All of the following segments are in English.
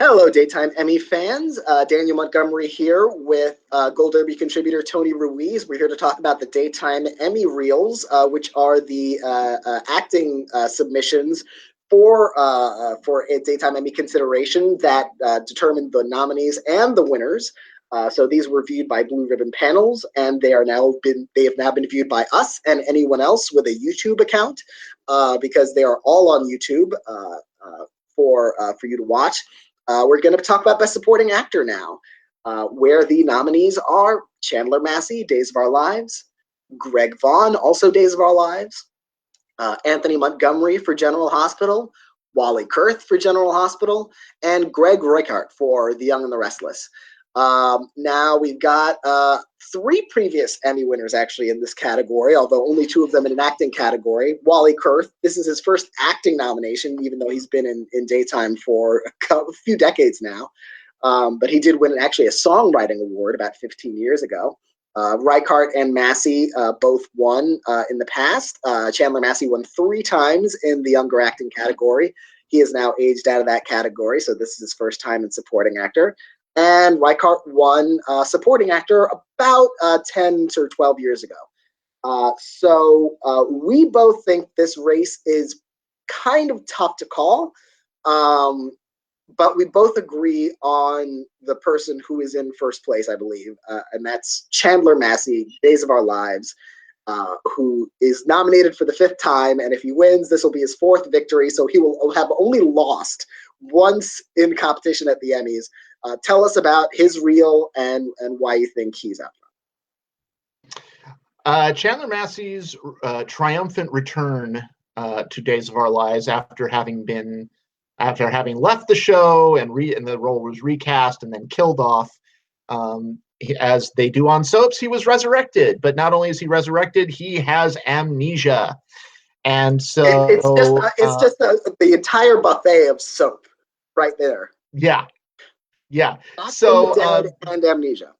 Hello, Daytime Emmy fans. Daniel Montgomery here with Gold Derby contributor Tony Ruiz. We're here to talk about the Daytime Emmy reels, which are the acting submissions for a Daytime Emmy consideration that determine the nominees and the winners. So these were viewed by Blue Ribbon panels, and they have now been viewed by us and anyone else with a YouTube account, because they are all on YouTube for you to watch. We're going to talk about Best Supporting Actor now, where the nominees are Chandler Massey, Days of Our Lives, Greg Vaughan, also Days of Our Lives, Anthony Montgomery for General Hospital, Wally Kurth for General Hospital, and Greg Rikaart for The Young and the Restless. Now we've got three previous Emmy winners actually in this category, although only two of them in an acting category. Wally Kurth, this is his first acting nomination, even though he's been in daytime for a few decades now. But he did win actually a songwriting award about 15 years ago. Rikaart and Massey both won in the past. Chandler Massey won 3 times in the younger acting category. He is now aged out of that category, so this is his first time in supporting actor. And Rikaart won supporting actor about 10 to 12 years ago. So we both think this race is kind of tough to call, but we both agree on the person who is in first place, I believe, and that's Chandler Massey, Days of Our Lives, who is nominated for the 5th time, and if he wins, this will be his 4th victory, so he will have only lost once in competition at the Emmys. Tell us about his reel and why you think he's up front. Chandler Massey's triumphant return to Days of Our Lives after having left the show and the role was recast and then killed off. As they do on soaps, he was resurrected. But not only is he resurrected, he has amnesia, and so it's just the entire buffet of soap right there. Yeah. So and amnesia.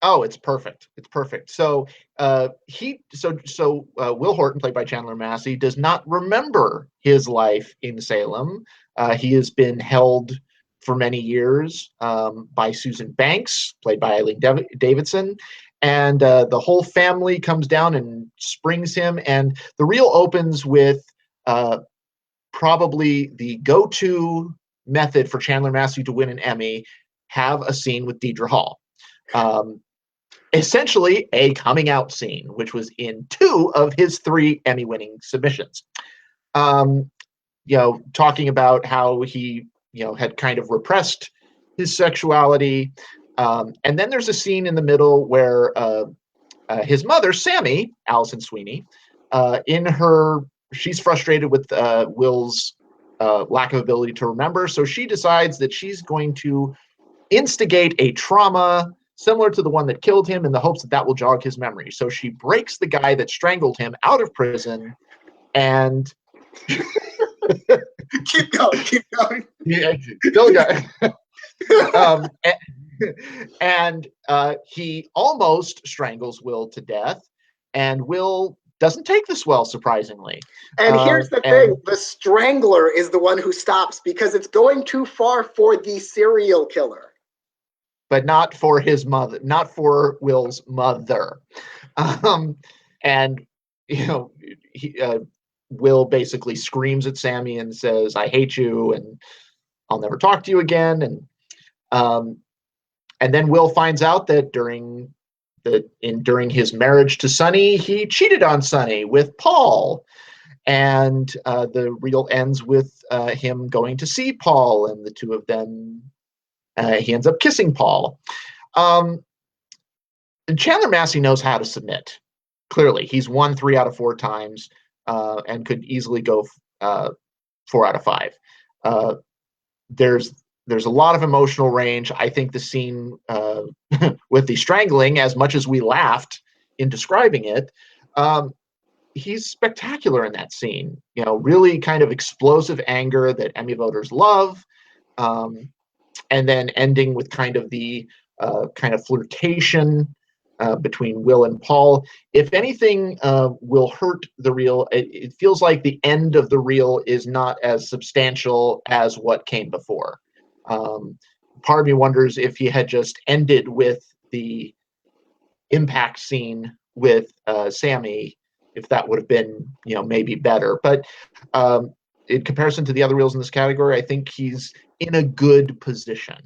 Oh, it's perfect. It's perfect. So Will Horton, played by Chandler Massey, does not remember his life in Salem. He has been held for many years by Susan Banks, played by Eileen Davidson, and the whole family comes down and springs him. And the reel opens with probably the go-to method for Chandler Massey to win an Emmy: have a scene with Deidre Hall. Essentially a coming out scene, which was in 2 of his 3 Emmy-winning submissions. Talking about how he, had kind of repressed his sexuality. And then there's a scene in the middle where his mother, Sammy, Allison Sweeney, she's frustrated with Will's lack of ability to remember. So she decides that she's going to instigate a trauma similar to the one that killed him in the hopes that will jog his memory. So she breaks the guy that strangled him out of prison and keep going. Yeah, still got and he almost strangles Will to death, and Will doesn't take this well, surprisingly. And here's the thing: the strangler is the one who stops because it's going too far for the serial killer. But not for his mother, not for Will's mother. Will basically screams at Sammy and says, "I hate you, and I'll never talk to you again." And then Will finds out that during his marriage to Sonny, he cheated on Sonny with Paul. And the reel ends with him going to see Paul, and the two of them, he ends up kissing Paul. And Chandler Massey knows how to submit. Clearly, he's won 3 out of 4 times and could easily go 4 out of 5. There's a lot of emotional range. I think the scene with the strangling, as much as we laughed in describing it, he's spectacular in that scene. Really kind of explosive anger that Emmy voters love, and then ending with kind of the kind of flirtation between Will and Paul. If anything will hurt the reel, it feels like the end of the reel is not as substantial as what came before. Part of me wonders if he had just ended with the impact scene with Sammy, if that would have been, maybe better. But in comparison to the other reels in this category, I think he's in a good position.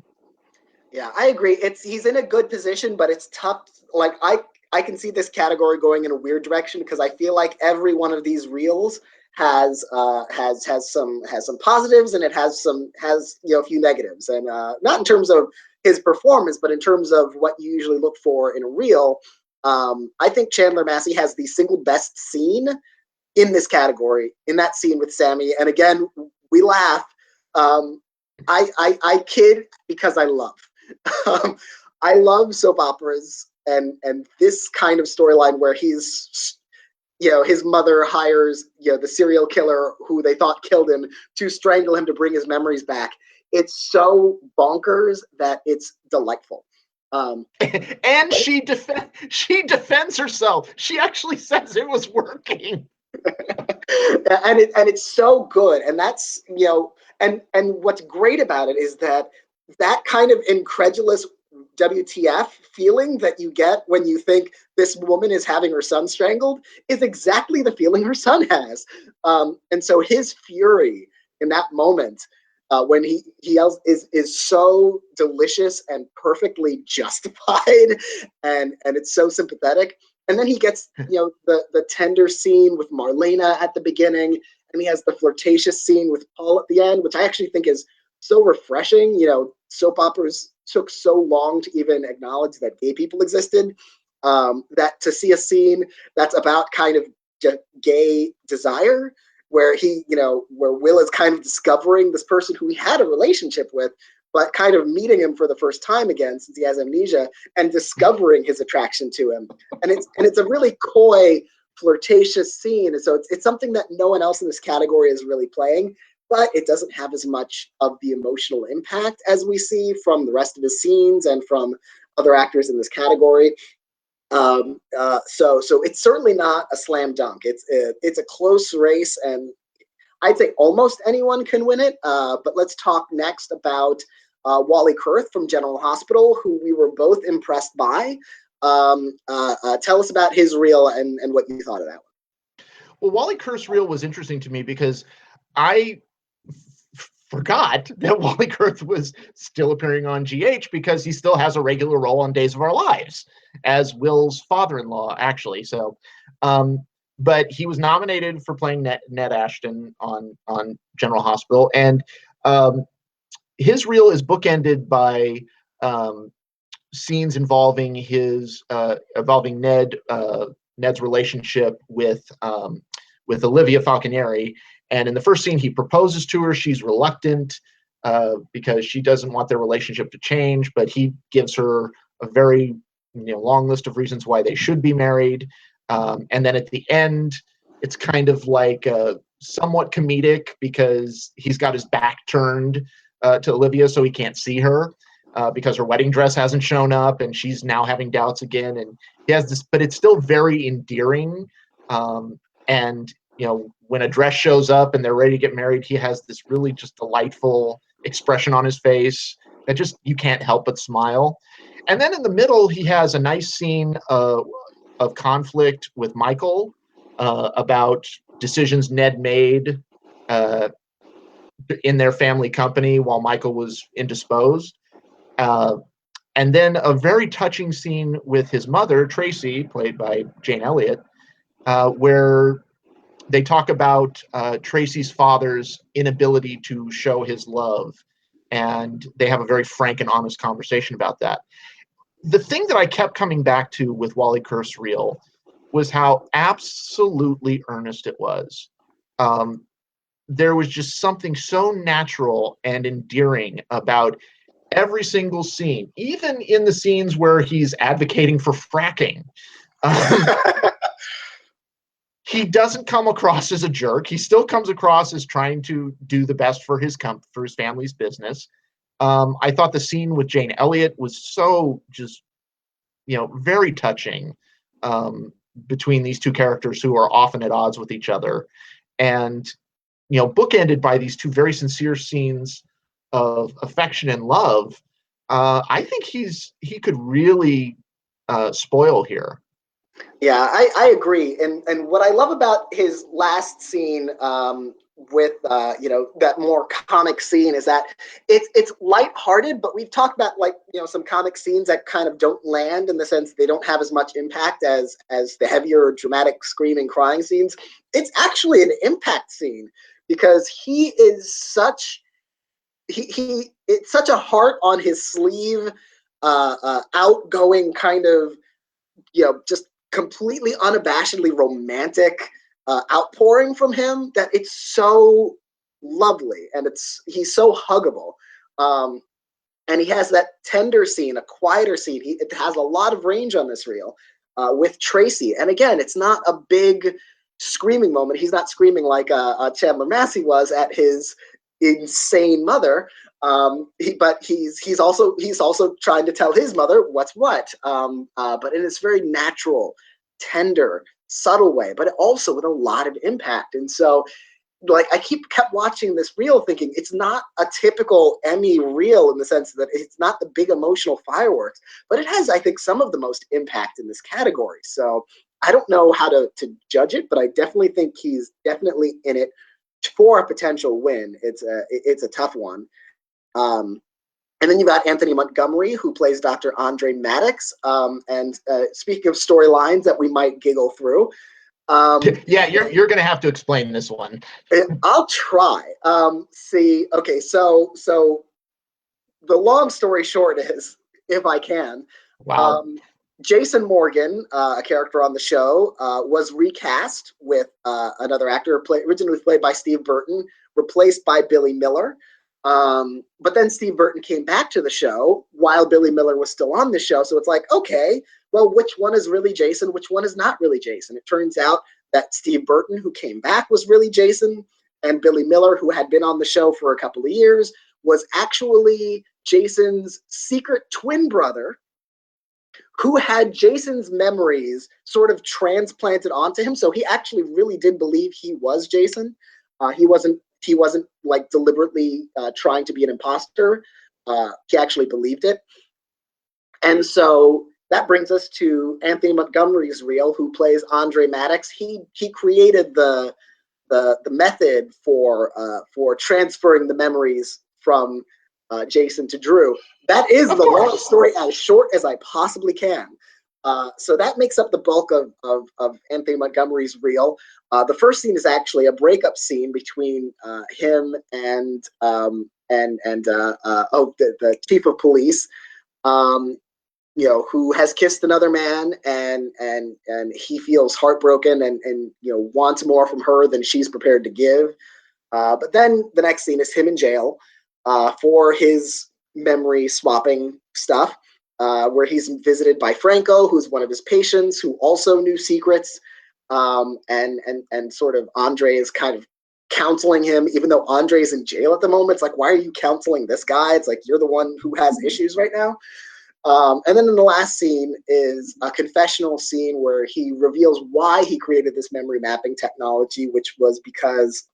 Yeah, I agree. He's in a good position, but it's tough. Like I can see this category going in a weird direction because I feel like every one of these reels has some positives and it has a few negatives, and not in terms of his performance, but in terms of what you usually look for in a reel. I think Chandler Massey has the single best scene in this category, in that scene with Sammy. And again, we laugh. I kid because I love. I love soap operas and this kind of storyline where he's, his mother hires, the serial killer who they thought killed him to strangle him to bring his memories back. It's so bonkers that it's delightful. And she defends herself. She actually says it was working. and it's so good. And that's, and what's great about it is that kind of incredulous WTF feeling that you get when you think this woman is having her son strangled is exactly the feeling her son has. And so his fury in that moment, when he yells, is so delicious and perfectly justified, and it's so sympathetic. And then he gets, the tender scene with Marlena at the beginning, and he has the flirtatious scene with Paul at the end, which I actually think is so refreshing. Soap operas took so long to even acknowledge that gay people existed, that to see a scene that's about kind of gay desire, where where Will is kind of discovering this person who he had a relationship with, but kind of meeting him for the first time again since he has amnesia, and discovering his attraction to him. And it's a really coy, flirtatious scene. And so it's something that no one else in this category is really playing, but it doesn't have as much of the emotional impact as we see from the rest of his scenes and from other actors in this category. So it's certainly not a slam dunk. It's a close race, and I'd say almost anyone can win it. But let's talk next about Wally Kurth from General Hospital, who we were both impressed by. Tell us about his reel and what you thought of that one. Well, Wally Kurth's reel was interesting to me because I forgot that Wally Kurth was still appearing on GH, because he still has a regular role on Days of Our Lives as Will's father-in-law, actually. So, but he was nominated for playing Ned Ashton on General Hospital, and his reel is bookended by scenes involving Ned's relationship with Olivia Falconeri. And in the first scene, he proposes to her. She's reluctant because she doesn't want their relationship to change, but he gives her a very long list of reasons why they should be married. And then at the end, it's kind of like somewhat comedic because he's got his back turned to Olivia, so he can't see her because her wedding dress hasn't shown up, and she's now having doubts again. And he has this, but it's still very endearing. And when a dress shows up and they're ready to get married, he has this really just delightful expression on his face that just you can't help but smile. And then in the middle, he has a nice scene of conflict with Michael about decisions Ned made in their family company while Michael was indisposed. And then a very touching scene with his mother, Tracy, played by Jane Elliott, where they talk about Tracy's father's inability to show his love, and they have a very frank and honest conversation about that. The thing that I kept coming back to with Wally Kurth's reel was how absolutely earnest it was. There was just something so natural and endearing about every single scene, even in the scenes where he's advocating for fracking. He doesn't come across as a jerk. He still comes across as trying to do the best for his family's business. I thought the scene with Jane Elliott was so just, very touching between these two characters who are often at odds with each other. And, bookended by these two very sincere scenes of affection and love, I think he could really spoil here. Yeah, I agree. And what I love about his last scene, with that more comic scene, is that it's lighthearted, but we've talked about, like, some comic scenes that kind of don't land, in the sense they don't have as much impact as the heavier dramatic screaming crying scenes. It's actually an impact scene, because it's such a heart on his sleeve, outgoing kind of, just completely unabashedly romantic outpouring from him, that it's so lovely, and he's so huggable. And he has that tender scene, a quieter scene. It has a lot of range on this reel, with Tracy. And again, it's not a big screaming moment. He's not screaming like Chandler Massey was at his insane mother. But he's also trying to tell his mother what's what. But in this very natural, tender, subtle way, but also with a lot of impact. And so, like, I kept watching this reel thinking, it's not a typical Emmy reel, in the sense that it's not the big emotional fireworks, but it has, I think, some of the most impact in this category. So I don't know how to judge it, but I definitely think he's definitely in it for a potential win. It's a tough one. And then you've got Anthony Montgomery, who plays Dr. Andre Maddox. And speaking of storylines that we might giggle through, yeah, you're going to have to explain this one. I'll try. Okay, so the long story short is, if I can, wow. Jason Morgan, a character on the show, was recast with another actor, originally played by Steve Burton, replaced by Billy Miller. But then Steve Burton came back to the show while Billy Miller was still on the show. So it's like, okay, well, which one is really Jason? Which one is not really Jason? It turns out that Steve Burton, who came back, was really Jason, and Billy Miller, who had been on the show for a couple of years, was actually Jason's secret twin brother, who had Jason's memories sort of transplanted onto him. So he actually really did believe he was Jason. He wasn't like deliberately trying to be an imposter. He actually believed it. And so that brings us to Anthony Montgomery's reel, who plays Andre Maddox. He created the method for transferring the memories from Jason to Drew. That is the long story as short as I possibly can. So that makes up the bulk of Anthony Montgomery's reel. The first scene is actually a breakup scene between him and the chief of police, who has kissed another man, and he feels heartbroken and wants more from her than she's prepared to give. But then the next scene is him in jail for his memory swapping stuff, where he's visited by Franco, who's one of his patients, who also knew secrets, and sort of Andre is kind of counseling him, even though Andre is in jail at the moment. It's like, why are you counseling this guy? It's like, you're the one who has issues right now. And then in the last scene is a confessional scene where he reveals why he created this memory mapping technology, which was because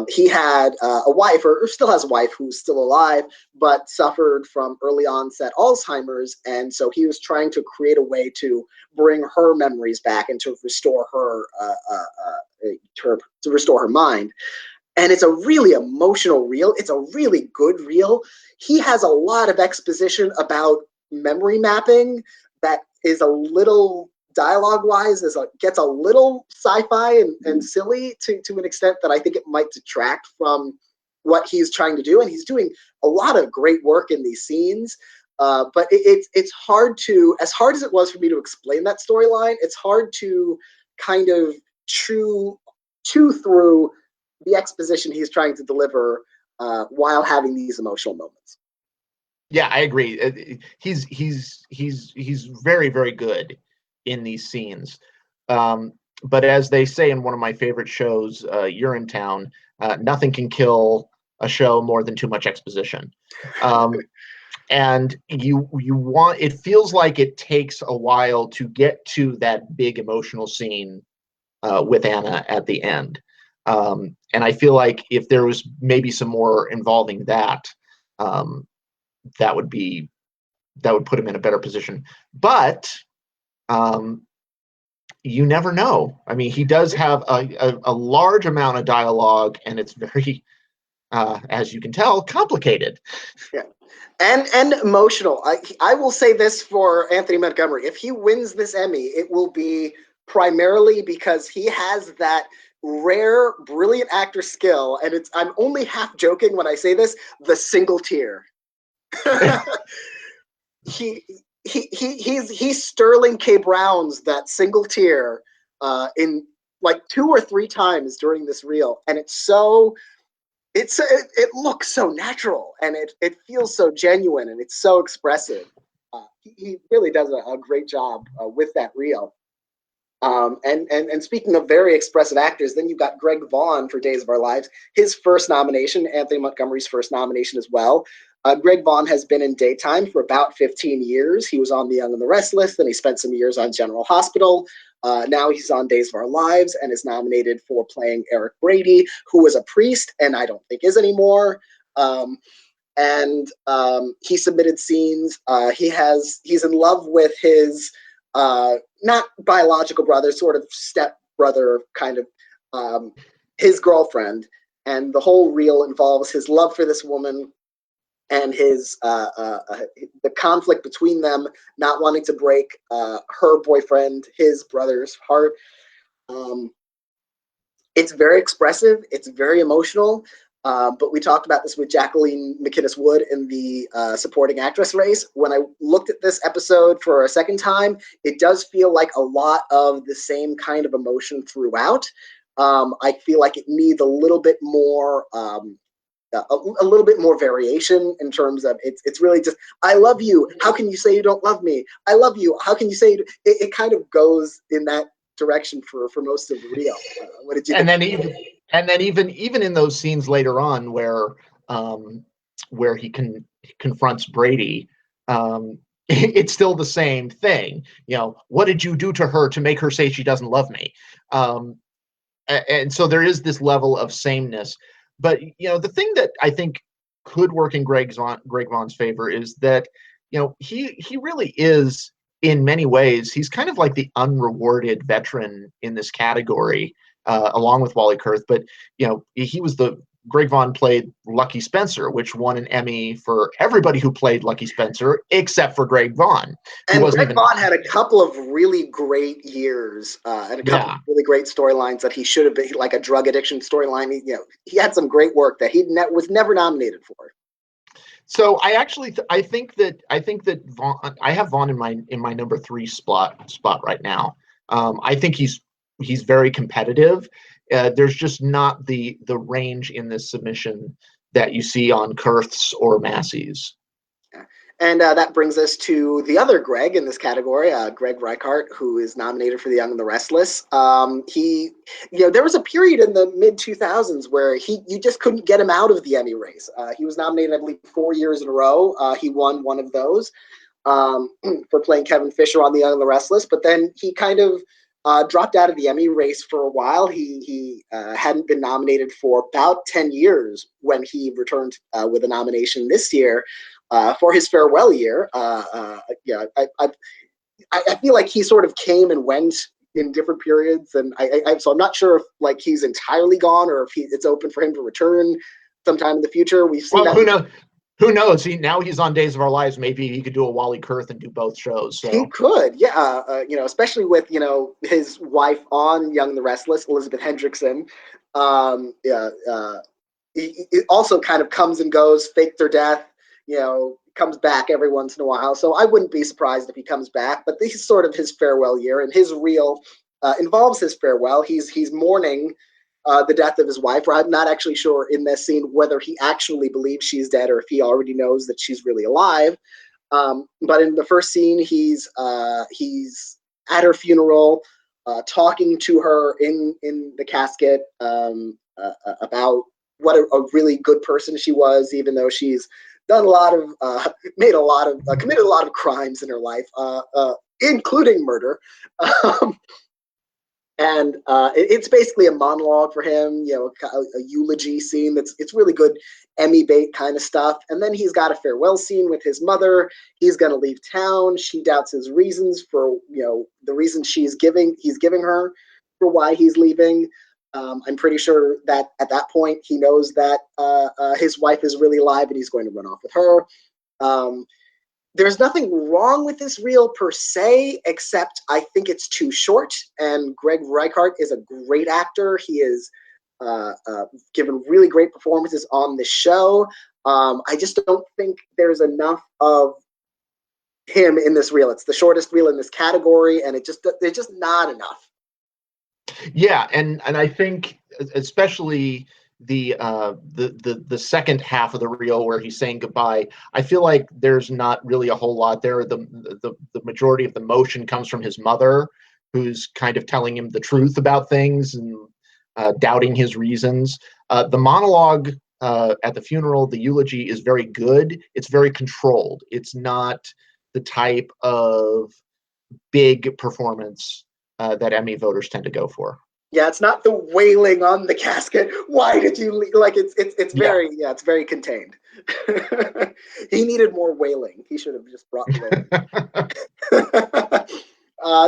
he had a wife, or still has a wife, who's still alive, but suffered from early onset Alzheimer's. And so he was trying to create a way to bring her memories back and to restore her, to restore her mind. And it's a really emotional reel. It's a really good reel. He has a lot of exposition about memory mapping that is a little dialogue-wise, gets a little sci-fi and silly to an extent that I think it might detract from what he's trying to do. And he's doing a lot of great work in these scenes. But it's hard to, as hard as it was for me to explain that storyline, it's hard to kind of chew through the exposition he's trying to deliver while having these emotional moments. Yeah, I agree. He's very, very good in these scenes. But as they say in one of my favorite shows, Urinetown, nothing can kill a show more than too much exposition. And you want, it feels like it takes a while to get to that big emotional scene with Anna at the end. And I feel like if there was maybe some more involving that, that would put him in a better position. But you never know. I mean, he does have a large amount of dialogue, and it's very, as you can tell, complicated. Yeah. And emotional. I will say this for Anthony Montgomery. If he wins this Emmy, it will be primarily because he has that rare, brilliant actor skill. And I'm only half joking when I say this, the single tear. He's Sterling K. Brown's that single tear in like 2 or 3 times during this reel. And it looks so natural, and it feels so genuine, and it's so expressive. He really does a great job with that reel. And speaking of very expressive actors, then you've got Greg Vaughan for Days of Our Lives, his first nomination, Anthony Montgomery's first nomination as well. Greg Vaughan has been in daytime for about 15 years. He was on The Young and the Restless, then he spent some years on General Hospital. Now he's on Days of Our Lives and is nominated for playing Eric Brady, who was a priest and I don't think is anymore. He submitted scenes. He's in love with his not biological brother, sort of step brother, kind of his girlfriend. And the whole reel involves his love for this woman and the conflict between them, not wanting to break her boyfriend, his brother's heart. It's very expressive. It's very emotional. But we talked about this with Jacqueline McInnes Wood in the supporting actress race. When I looked at this episode for a second time, it does feel like a lot of the same kind of emotion throughout. I feel like it needs a little bit more a little bit more variation in terms of it's really just, I love you. How can you say you don't love me? I love you. How can you say it kind of goes in that direction for most of the reel. What did you think? Even in those scenes later on where he confronts Brady, it's still the same thing. You know, what did you do to her to make her say she doesn't love me? And so there is this level of sameness. But, you know, the thing that I think could work in Greg Vaughan's favor is that, you know, he really is, in many ways, he's kind of like the unrewarded veteran in this category, along with Wally Kurth. But, you know, Greg Vaughan played Lucky Spencer, which won an Emmy for everybody who played Lucky Spencer, except for Greg Vaughan. And Greg Vaughan had a couple of really great years and a couple of really great storylines that he should have been, like a drug addiction storyline. He had some great work that he was never nominated for. So I think that Vaughan, I have Vaughan in my number 3 spot right now. I think he's very competitive. There's just not the range in this submission that you see on Kurth's or Massey's. And that brings us to the other Greg in this category, Greg Rikaart, who is nominated for The Young and the Restless. There was a period in the mid-2000s where you just couldn't get him out of the Emmy race. He was nominated, I believe, 4 years in a row. He won one of those for playing Kevin Fisher on The Young and the Restless, but then he kind of dropped out of the Emmy race for a while. He hadn't been nominated for about 10 years when he returned with a nomination this year for his farewell year. I feel like he sort of came and went in different periods, and so I'm not sure if like he's entirely gone or if it's open for him to return sometime in the future. We've seen that. Who knows? Now he's on Days of Our Lives. Maybe he could do a Wally Kurth and do both shows. So. He could, yeah. Especially with his wife on Young and the Restless, Elizabeth Hendrickson. He also kind of comes and goes, faked her death. Comes back every once in a while. So I wouldn't be surprised if he comes back. But this is sort of his farewell year, and his reel involves his farewell. He's mourning the death of his wife. I'm not actually sure in this scene whether he actually believes she's dead or if he already knows that she's really alive. But in the first scene, he's at her funeral, talking to her in the casket about what a really good person she was, even though she's done committed a lot of crimes in her life, including murder. And it's basically a monologue for him, you know, a eulogy scene. It's really good Emmy bait kind of stuff. And then he's got a farewell scene with his mother. He's going to leave town. She doubts his reasons for, you know, the reason he's giving her for why he's leaving. I'm pretty sure that at that point he knows that his wife is really alive and he's going to run off with her. There's nothing wrong with this reel per se, except I think it's too short. And Greg Rikaart is a great actor. He is given really great performances on this show. I just don't think there's enough of him in this reel. It's the shortest reel in this category, and it's just not enough. Yeah, and I think especially the second half of the reel where he's saying goodbye, I feel like there's not really a whole lot there. The majority of the motion comes from his mother, who's kind of telling him the truth about things and doubting his reasons. The monologue at the funeral, the eulogy, is very good. It's very controlled. It's not the type of big performance that Emmy voters tend to go for. Yeah, it's not the wailing on the casket. Why did you leave? Like it's very it's very contained. He needed more wailing. He should have just brought wailing.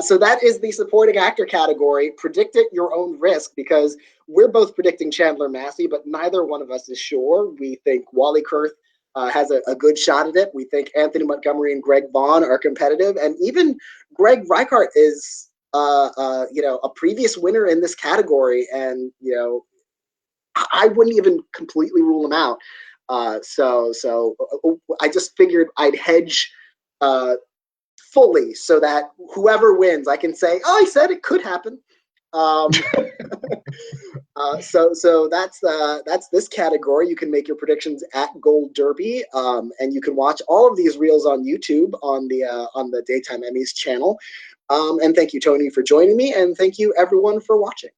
So that is the supporting actor category. Predict at your own risk, because we're both predicting Chandler Massey, but neither one of us is sure. We think Wally Kurth has a good shot at it. We think Anthony Montgomery and Greg Vaughan are competitive, and even Greg Rikaart is you know, a previous winner in this category, and you know, I wouldn't even completely rule him out. So I just figured I'd hedge fully so that whoever wins, I can say, "Oh, I said it could happen." So that's this category. You can make your predictions at Gold Derby, and you can watch all of these reels on YouTube on the Daytime Emmys channel. And thank you, Tony, for joining me, and thank you, everyone, for watching.